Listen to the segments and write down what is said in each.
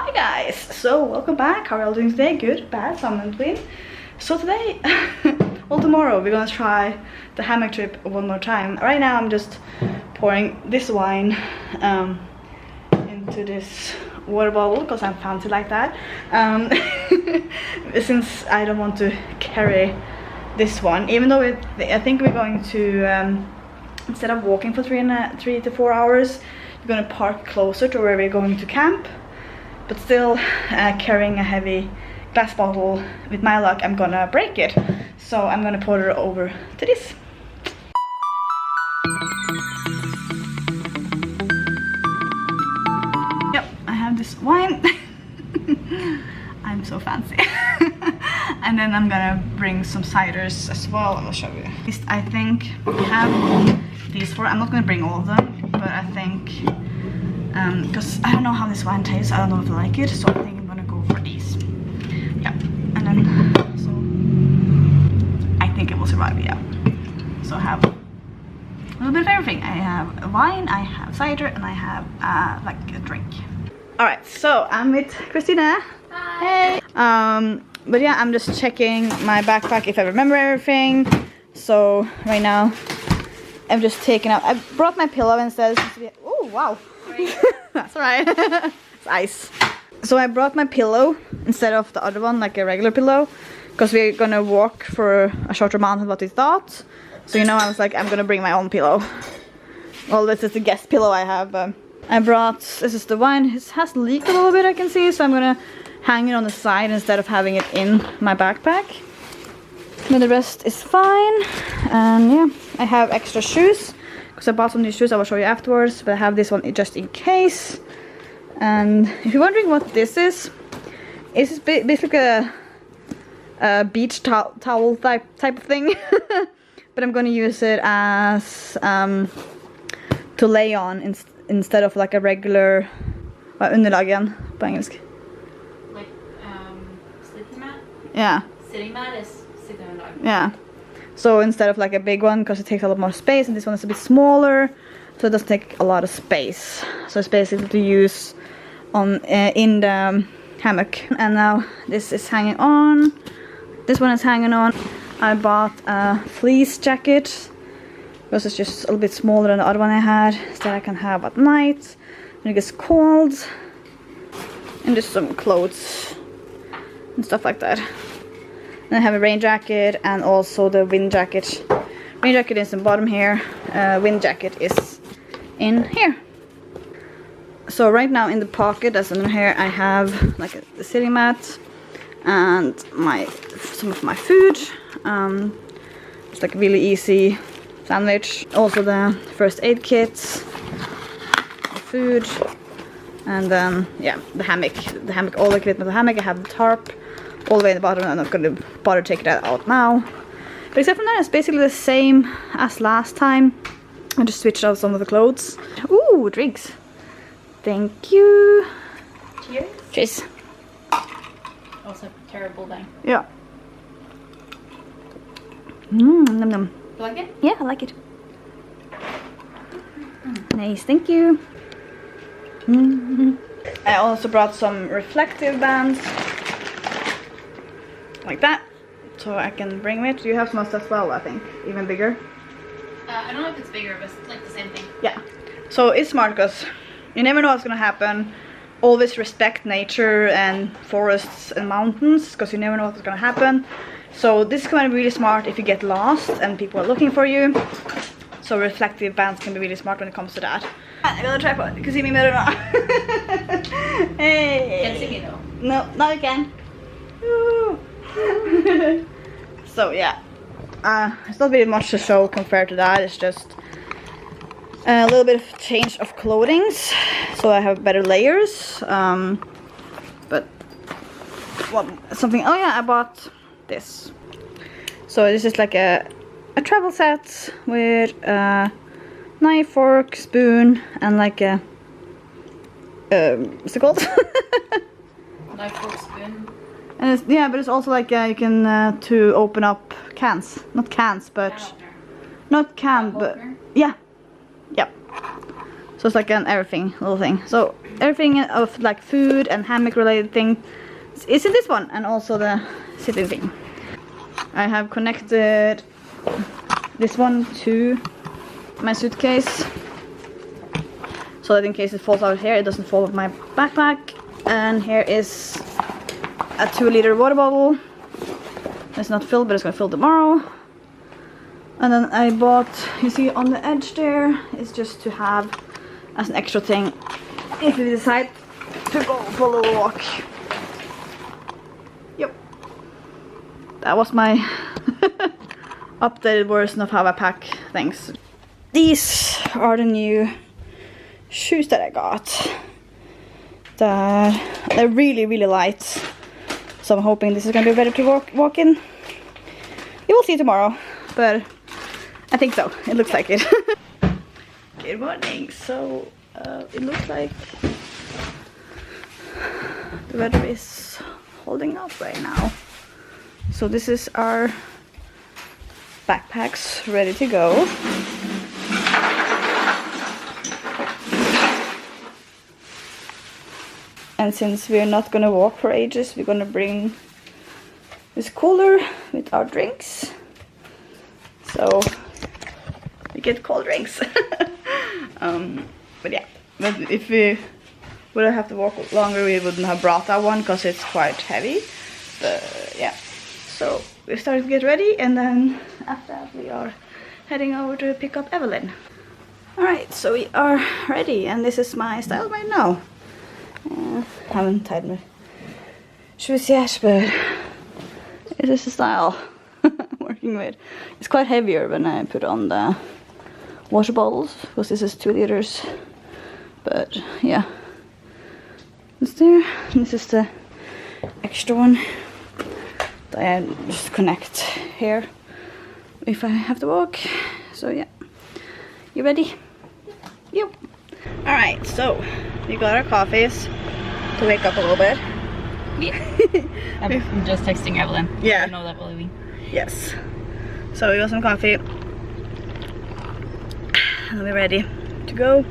Hi guys! So welcome back. How are you all doing today? Good, bad, some in between. So today, well tomorrow we're gonna try the hammock trip one more time. Right now I'm just pouring this wine into this water bottle because I'm fancy like that. Since I don't want to carry this one, even though I think we're going to instead of walking for 3 to 4 hours, we're gonna park closer to where we're going to camp. But still, carrying a heavy glass bottle, with my luck, I'm gonna break it. So I'm gonna pour it over to this. Yep, I have this wine. I'm so fancy. And then I'm gonna bring some ciders as well. I'll show you. I think we have these four. I'm not gonna bring all of them, but I think because I don't know how this wine tastes, I don't know if I like it, so I think I'm gonna go for these. Yeah, and then so I think it will survive. Yeah, so I have a little bit of everything. I have a wine, I have cider, and I have like a drink. All right, so I'm with Christina. Hi. Hey. But yeah, I'm just checking my backpack if I remember everything. So right now I'm just taking out. I brought my pillow instead. Oh wow. That's right. It's ice. So I brought my pillow instead of the other one, like a regular pillow, because we're gonna walk for a shorter amount than what we thought. So you know, I was like, I'm gonna bring my own pillow. Well, this is the guest pillow I have. I brought, this is the wine. It has leaked a little bit, I can see, so I'm gonna hang it on the side instead of having it in my backpack. But the rest is fine. And yeah, I have extra shoes because I bought some new shoes. I will show you afterwards, but I have this one just in case. And if you're wondering what this is, it's basically a beach towel type of thing. But I'm going to use it as to lay on instead of like a regular underlag igen på engelsk. Like sleeping mat? Yeah. Sitting mat is sitting underlag. Yeah. So instead of like a big one, because it takes a lot more space, and this one is a bit smaller, so it doesn't take a lot of space. So it's basically to use on in the hammock. And now this is hanging on. This one is hanging on. I bought a fleece jacket because it's just a little bit smaller than the other one I had, so that I can have at night when it gets cold. And just some clothes and stuff like that. Then I have a rain jacket and also the wind jacket. Rain jacket is in the bottom here. Wind jacket is in here. So right now in the pocket that's in here, I have like a sitting mat and some of my food. It's like a really easy sandwich. Also the first aid kits, the food, and then yeah, the hammock, all the equipment of the hammock. I have the tarp all the way in the bottom. I'm not going to bother taking that out now. But except from that, it's basically the same as last time. I just switched out some of the clothes. Ooh, drinks. Thank you. Cheers. Cheers. Also terrible thing. Yeah. Mmm, num num. You like it? Yeah, I like it. Nice, thank you. I also brought some reflective bands. Like that, so I can bring it. You have some as well, I think, even bigger. I don't know if it's bigger, but it's like the same thing. Yeah, so it's smart because you never know what's gonna happen. Always respect nature and forests and mountains, because you never know what's gonna happen. So this is gonna be really smart if you get lost and people are looking for you. So reflective bands can be really smart when it comes to that. I'm gonna try it. You can see me better now. Hey. Can't see me though. No, now you can. So yeah, it's not really much to show compared to that. It's just a little bit of change of clothing, so I have better layers. But what something? Oh yeah, I bought this. So this is like a travel set with a knife, fork, spoon, and like a what's it called? Knife, fork, spoon. And it's, yeah, but it's also like you can to open up cans, not cans, but not can, but yeah, yep. So it's like an everything little thing. So everything of like food and hammock related thing is in this one, and also the sitting thing. I have connected this one to my suitcase, so that in case it falls out here, it doesn't fall off my backpack. And here is a 2-liter water bottle. It's not filled, but it's gonna fill tomorrow. And then I bought, you see on the edge there, is just to have as an extra thing if we decide to go for a little walk. Yep. That was my updated version of how I pack things. These are the new shoes that I got. They're really, really light. So I'm hoping this is gonna be better to walk in. You will see tomorrow, but I think so. It looks like it. Good morning. So it looks like the weather is holding up right now. So this is our backpacks ready to go. And since we're not gonna walk for ages, we're gonna bring this cooler with our drinks. So we get cold drinks. But yeah, but if we would have to walk longer, we wouldn't have brought that one because it's quite heavy. But yeah, so we started to get ready, and then after that we are heading over to pick up Evelyn. Alright, so we are ready, and this is my style right now. Haven't tied my shoes yet, but it is the style I'm working with. It's quite heavier when I put on the water bottles, because this is 2 liters. But yeah, it's there. And this is the extra one that I just connect here if I have to walk. So yeah, you ready? Yep. Alright, so we got our coffees to wake up a little bit. Yeah. I'm just texting Evelyn. Yeah. I know that we're leaving. Yes. So we got some coffee. And we're ready to go.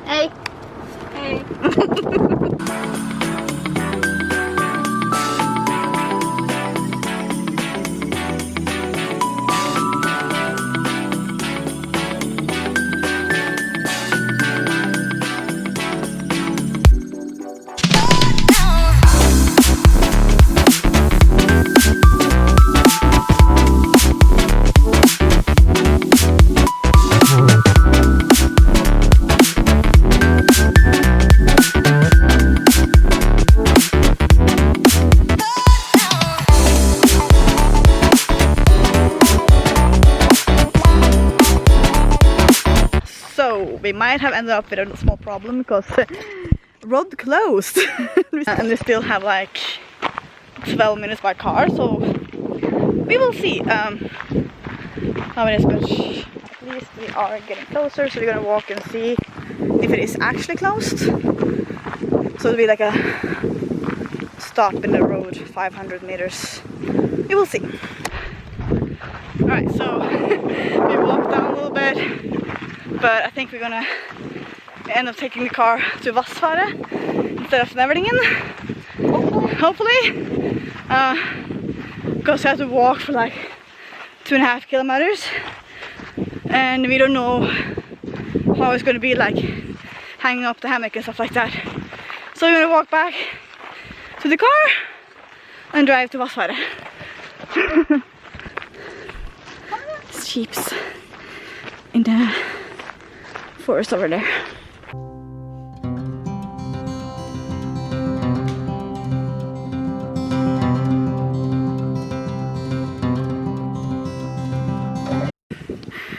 Hey. Hey. We might have ended up with a small problem because the road closed. And we still have like 12 minutes by car, so we will see how it is, but at least we are getting closer, so we're gonna walk and see if it is actually closed. So it'll be like a stop in the road, 500 meters. We will see. Alright, so we walked down a little bit. But I think we're gonna end up taking the car to Vassfaret instead of Neverdingen. Hopefully. Because we have to walk for like 2.5 kilometers. And we don't know how it's gonna be like hanging up the hammock and stuff like that. So we're gonna walk back to the car and drive to Vassfaret. It's sheeps in the forest over there.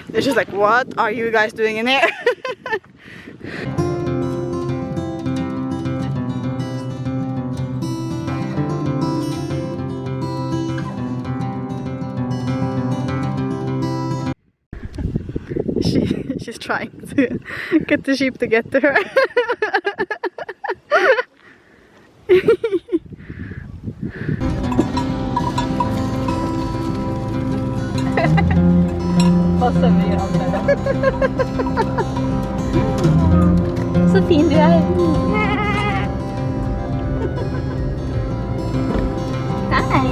They're just like, what are you guys doing in here? She's trying to get the sheep to get to her. stämmer ju allt där. Så fin du är. Hej.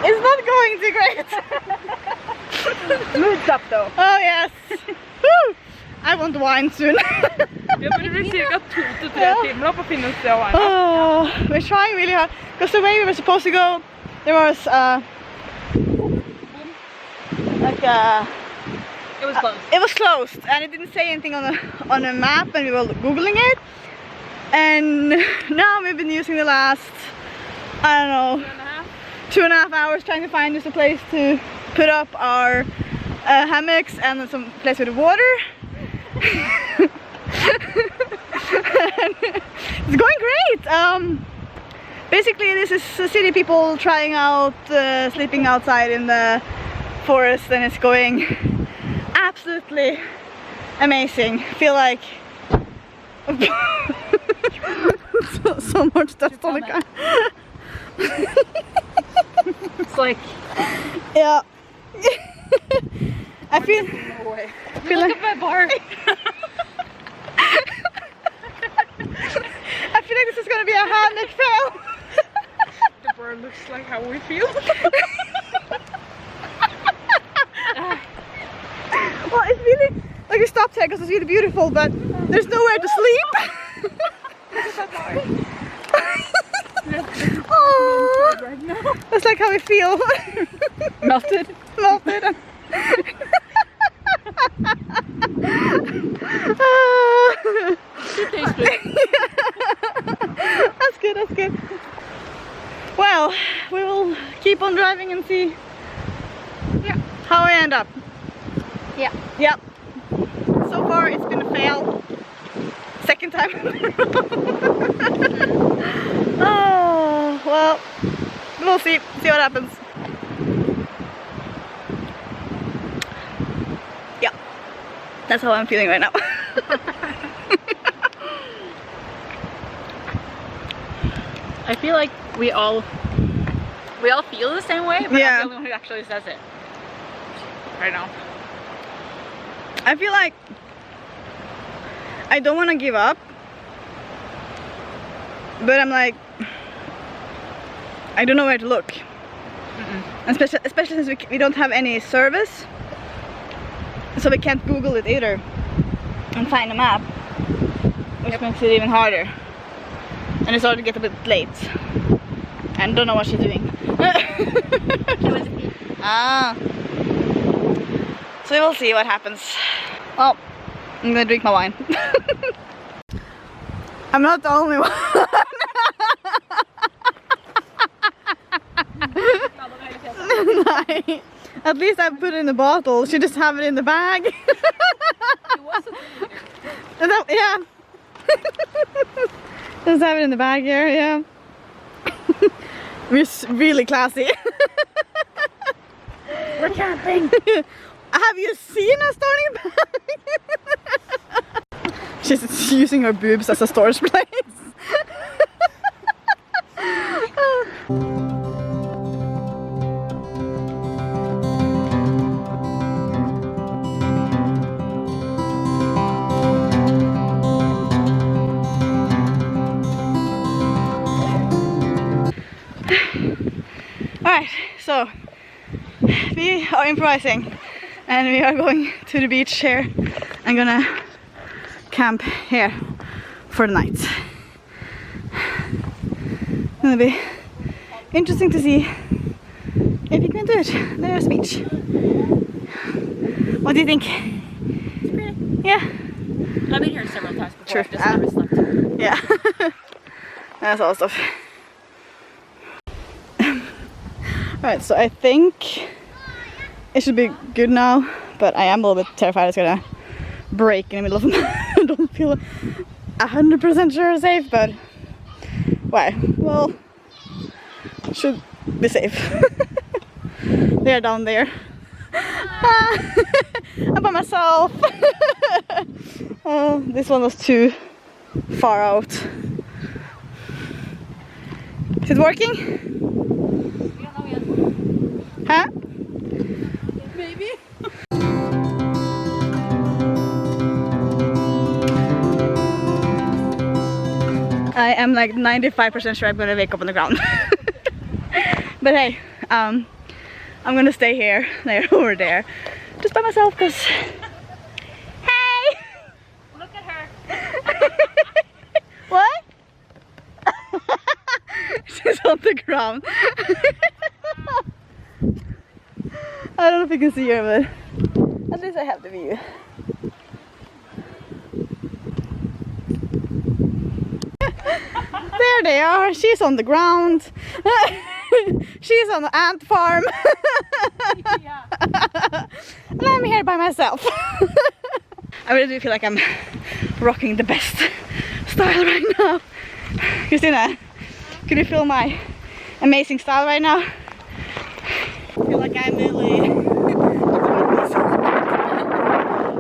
It's not going too great. Mood's up though. Oh yes. Woo! I want wine soon. Jag borde cirka 2-3 timmar på finnas det wine. Oh, we're trying really hard because the way we were supposed to go, there was It was closed. It was closed, and it didn't say anything on a map, and we were googling it. And now we've been using the last, I don't know, 2.5 hours trying to find just a place to put up our hammocks and some place with water. It's going great. Basically, this is city people trying out sleeping outside in the forest, and it's going absolutely amazing. Feel like so much dust on the car. It's like, yeah. I feel look at my bar. I feel like this is gonna be a hammock fail. The bar looks like how we feel. Well, it's really like we stopped here because it's really beautiful, but there's nowhere to sleep. Oh, that's like how we feel. Melted. Melted. It tastes good. That's good, that's good. Well, we will keep on driving and see how I end up. Yeah. Yep. So far it's been a fail. Second time. Oh, well, we'll see what happens. Yeah, that's how I'm feeling right now. I feel like we all feel the same way, but Yeah. I'm the only one who actually says it right now. I feel like I don't want to give up, but I'm like, I don't know where to look. Especially since we don't have any service, so we can't Google it either and find a map, which makes it even harder. And it's starting to get a bit late and don't know what she's doing. So we will see what happens. Well, I'm gonna drink my wine. I'm not the only one. Nej. At least I put it in the bottle. She just have it in the bag. Yeah. Just have it in the bag here, yeah. We're really classy. We're camping. Have you seen a starting bag? She's using her boobs as a storage place. Alright, so we are improvising and we are going to the beach here. I'm gonna camp here for the night. It's gonna be interesting to see if you can do it. There's the beach. What do you think? It's pretty. Yeah. I've been here several times before. True. I've just never slept. Yeah. That's all stuff. Alright, so I think it should be good now, but I am a little bit terrified it's gonna break in the middle of the night. I don't feel 100% sure it's safe, but why? Well, should be safe. They're down there. I'm by myself. Oh, this one was too far out. Is it working? We don't know yet. Huh? Maybe. I am like 95% sure I'm gonna wake up on the ground. But hey, I'm gonna stay here, there, over there, just by myself, because... Hey! Look at her. What? She's on the ground. I don't know if you can see her, but at least I have the view. There they are. She's on the ground. She's on the ant farm. Yeah. And I'm here by myself. I really do feel like I'm rocking the best style right now. Christina, can you feel my amazing style right now? I feel like I'm really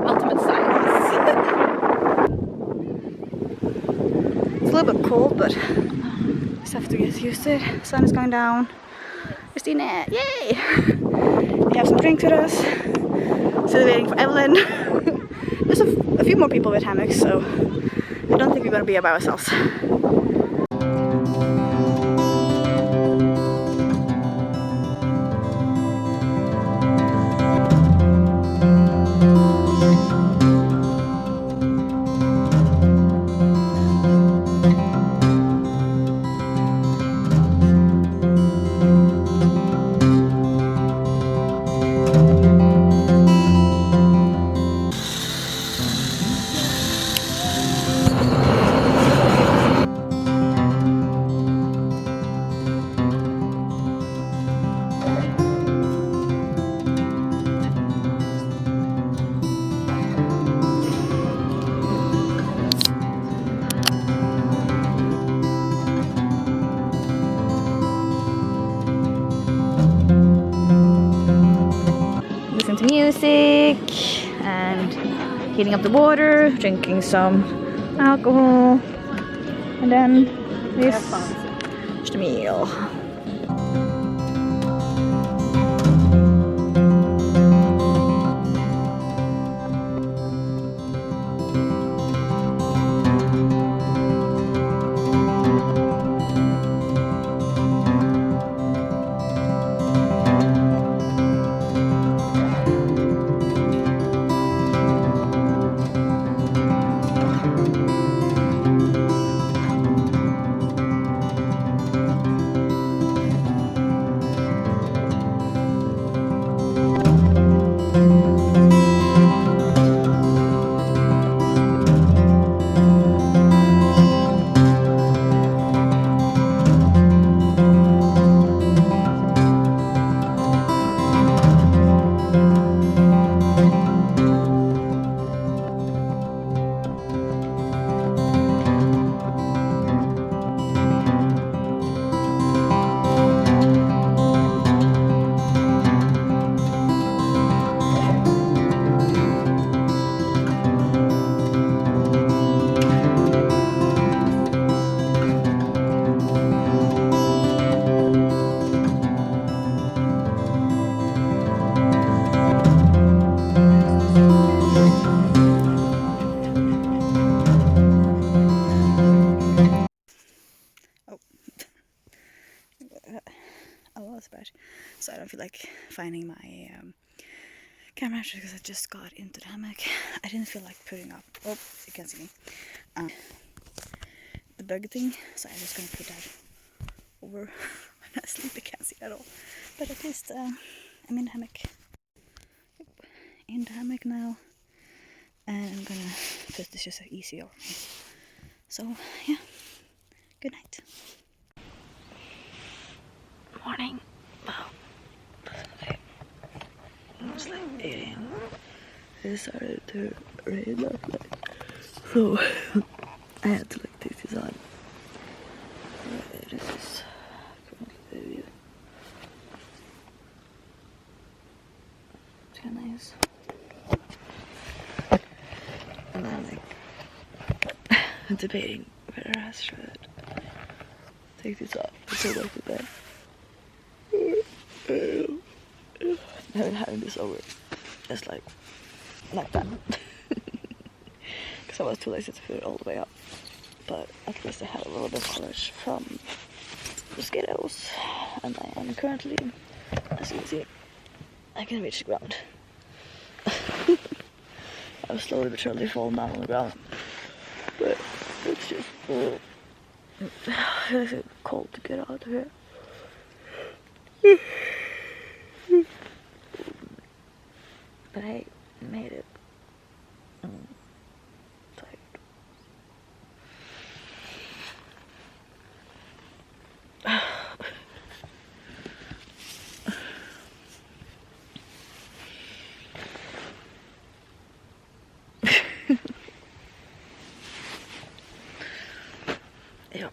ultimate stylist. It's a little bit cold, but just have to get used to it. Sun is going down. Christina, yay! We have some drinks with us. Still waiting for Evelyn. There's a few more people with hammocks, so I don't think we're gonna be here by ourselves. Listen to music and heating up the water, drinking some alcohol, and then this is the meal. So I don't feel like finding my camera because I just got into the hammock. I didn't feel like putting up, oh, you can't see me, the bug thing, so I'm just gonna put that over when I sleep. I can't see it at all, but at least I'm in the hammock. in the hammock now, and I'm gonna put this just easy over me. So yeah, good night. Morning. Wow. It's like 8 AM. It started to rain last night, so I had to like take this on. This is currently the view. It's kind of nice. And I'm like debating whether I should take this off and go back to bed. I've been having this over just like that. Because I was too lazy to put it all the way up. But at least I had a little bit of coverage from mosquitoes. And I am currently, as you can see, I can reach the ground. I'm slowly but surely falling down on the ground. But it's just it's cold to get out of here. But I made it. Tired. Yeah.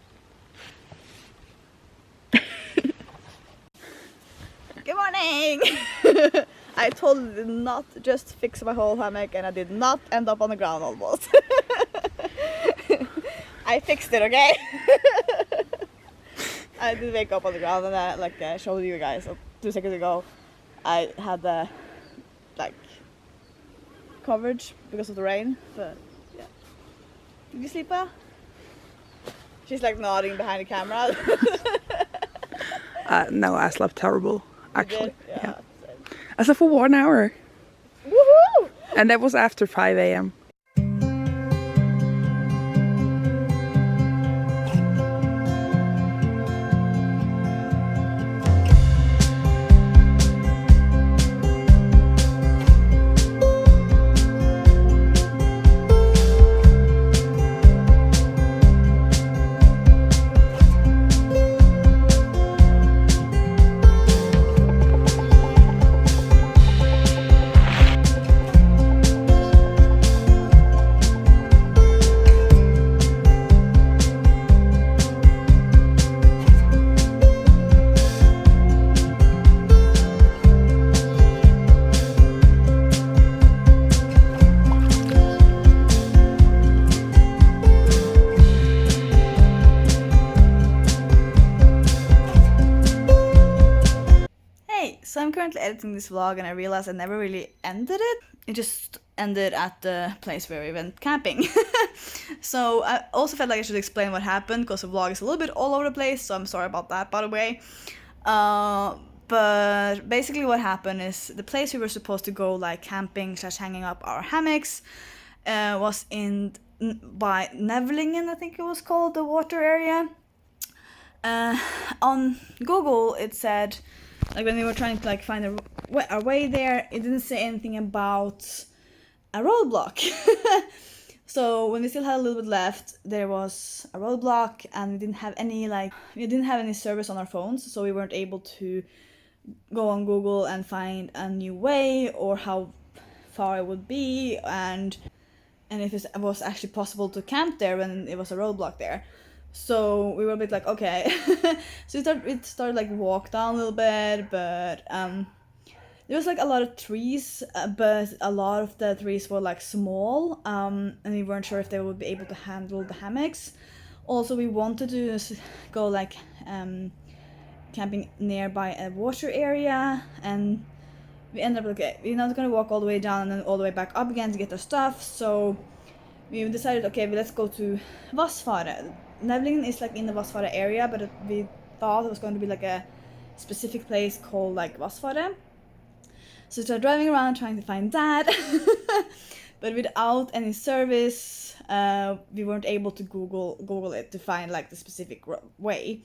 Good morning! I totally did not just fix my whole hammock, and I did not end up on the ground almost. I fixed it, okay? I did wake up on the ground, and I showed you guys 2 seconds ago. I had the coverage because of the rain, but yeah. Did you sleep well? She's like nodding behind the camera. No, I slept terrible, actually. Yeah. I slept for 1 hour. Woohoo! And that was after 5 AM. So I'm currently editing this vlog, and I realized I never really ended it. It just ended at the place where we went camping. So I also felt like I should explain what happened, because the vlog is a little bit all over the place, so I'm sorry about that, by the way. But basically what happened is the place we were supposed to go like camping / hanging up our hammocks was by Nevlingen, I think it was called, the water area. On Google it said, like when we were trying to like find our way there, it didn't say anything about a roadblock. So when we still had a little bit left, there was a roadblock, and we didn't have any service on our phones, so we weren't able to go on Google and find a new way, or how far it would be, and if it was actually possible to camp there when it was a roadblock there. So we were a bit like, okay. So we started like walk down a little bit, but there was like a lot of trees, but a lot of the trees were like small, and we weren't sure if they would be able to handle the hammocks. Also, we wanted to go like camping nearby a water area, and we ended up like, okay, we're not gonna walk all the way down and then all the way back up again to get our stuff. So we decided, okay, let's go to Vassfaret. Nevlingen is like in the Vassfaret area, but we thought it was going to be like a specific place called like Vassfaret. So we started driving around trying to find that, but without any service, we weren't able to Google it to find like the specific way.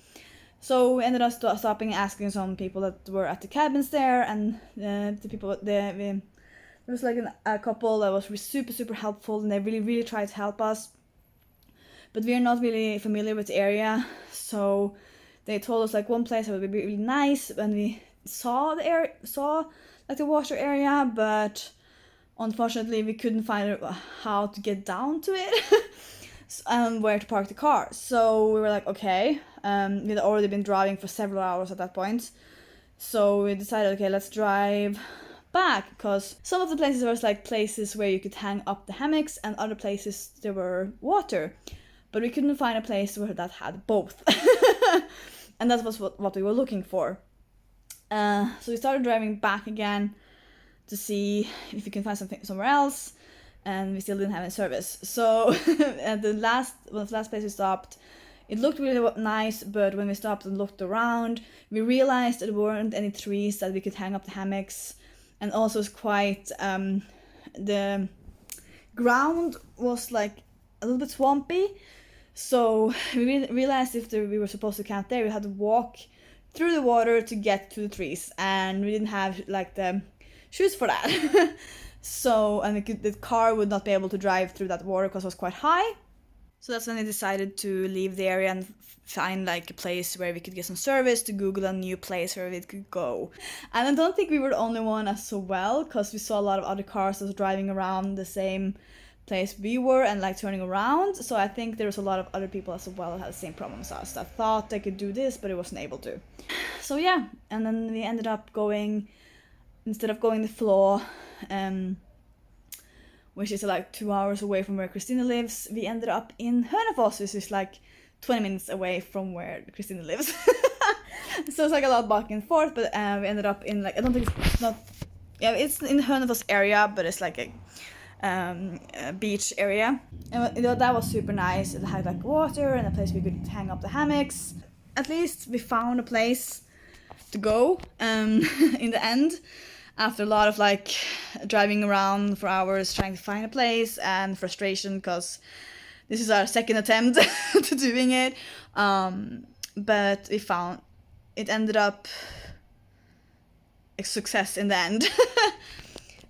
So we ended up stopping and asking some people that were at the cabins there, and the there was like a couple that was super helpful, and they really tried to help us. But we are not really familiar with the area, so they told us like one place that would be really nice when we saw like the water area, but unfortunately we couldn't find how to get down to it and where to park the car. So we were like, okay, we had already been driving for several hours at that point, so we decided, okay, let's drive back, because some of the places was like places where you could hang up the hammocks, and other places there were water, but we couldn't find a place where that had both. And that was what we were looking for. So we started driving back again to see if we can find something somewhere else, and we still didn't have any service. So at the last place we stopped, it looked really nice, but when we stopped and looked around, we realized there weren't any trees that we could hang up the hammocks, and also it's quite the ground was like a little bit swampy. So we realized if we were supposed to camp there, we had to walk through the water to get to the trees, and we didn't have like the shoes for that. So, and the car would not be able to drive through that water because it was quite high. So that's when I decided to leave the area and find like a place where we could get some service, to Google a new place where we could go. And I don't think we were the only one as well, because we saw a lot of other cars that was driving around the same place we were and like turning around. So I think there was a lot of other people as well that had the same problems as us, that thought they could do this but it wasn't able to. So yeah, and then we ended up going, instead of going the floor, which is like 2 hours away from where Christina lives, we ended up in Hörnefors, which is like 20 minutes away from where Christina lives. So it's like a lot back and forth, but we ended up in like, I don't think it's not, yeah, it's in the Hörnefors area, but it's like a beach area, and you know, that was super nice. It had like water and a place we could hang up the hammocks. At least we found a place to go in the end, after a lot of like driving around for hours trying to find a place and frustration, because this is our second attempt to doing it, but we found it ended up a success in the end.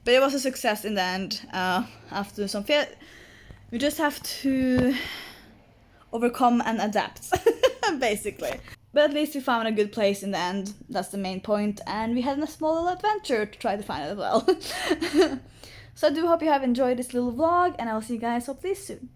But it was a success in the end. After some fear, we just have to overcome and adapt, basically. But at least we found a good place in the end. That's the main point. And we had a small little adventure to try to find it as well. So I do hope you have enjoyed this little vlog, and I will see you guys hopefully soon.